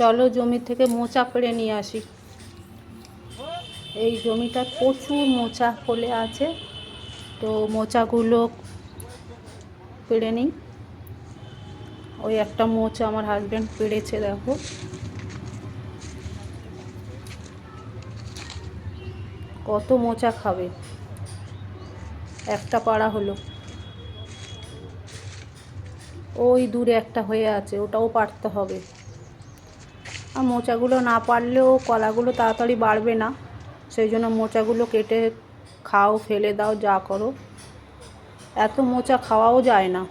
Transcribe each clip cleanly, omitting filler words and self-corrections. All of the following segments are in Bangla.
চলো জমি থেকে মোচা পেড়ে নিয়ে আসি। এই জমিটা প্রচুর মোচা ফলে আছে, তো মোচাগুলো পেড়ে নিই। ওই একটা মোচা আমার হাজব্যান্ড পেড়েছে, দেখো। কত মোচা খাবে, একটা পাড়া হলো। ওই দূরে একটা হয়ে আছে, ওটাও পাড়তে হবে। আর মোচাগুলো না পারলেও কলাগুলো তাড়াতাড়ি বাড়বে না, সেই জন্য মোচাগুলো কেটে খাও, ফেলে দাও, যা করো। এত মোচা খাওয়াও যায় না,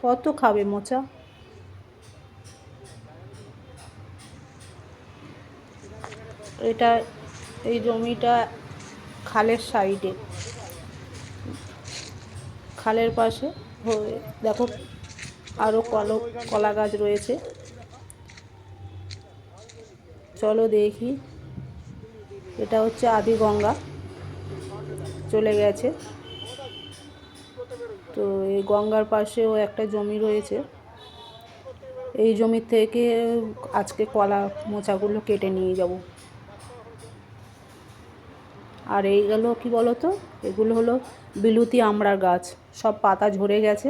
কত খাবে মোচা। এটা এই জমিটা খালের সাইডে, খালের পাশে দেখো আরও কলা গাছ রয়েছে। চলো দেখি। এটা হচ্ছে আদি গঙ্গা, চলে গেছে। তো এই গঙ্গার পাশেও একটা জমি রয়েছে, এই জমি থেকে আজকে কলা মোচাগুলো কেটে নিয়ে যাব। আর এইগুলো কি বলো তো, এগুলো হলো বিলুতি আমড়ার গাছ, সব পাতা ঝরে গেছে।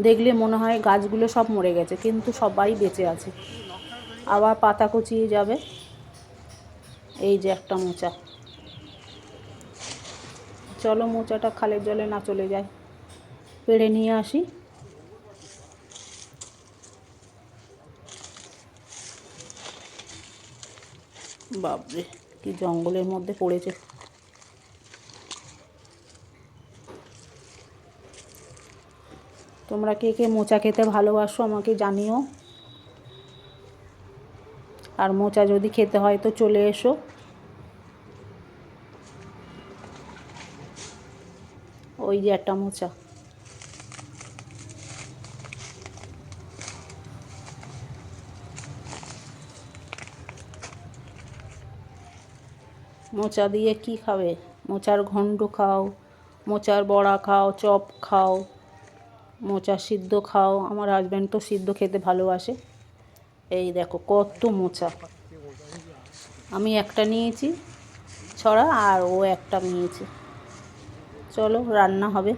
দেখলে মনে হয় গাছগুলো সব মরে গেছে, কিন্তু সবাই বেঁচে আছে, আবার পাতা কুচিয়ে যাবে। এই যে একটা মোচা। চলো মোচাটা খালের জলে না চলে যায়, পেড়ে নিয়ে আসি। বাপরে, কি জঙ্গলের মধ্যে পড়েছে। তোমরা কে কে মোচা খেতে ভালোবাসো আমাকে জানিও। আর মোচা যদি খেতে হয় তো চলে এসো। ওই যে একটা মোচা। মোচা দিয়ে কি খাবে? মোচার ঘন্ট খাও, মোচার বড়া খাও, চপ খাও, মোচা সিদ্ধ খাও। আমার হাজব্যান্ড তো সিদ্ধ খেতে ভালোবাসে। এই দেখো কত মোচা, আমি একটা নিয়েছি ছড়া, আর ও একটা নিয়েছে। চলো রান্না হবে।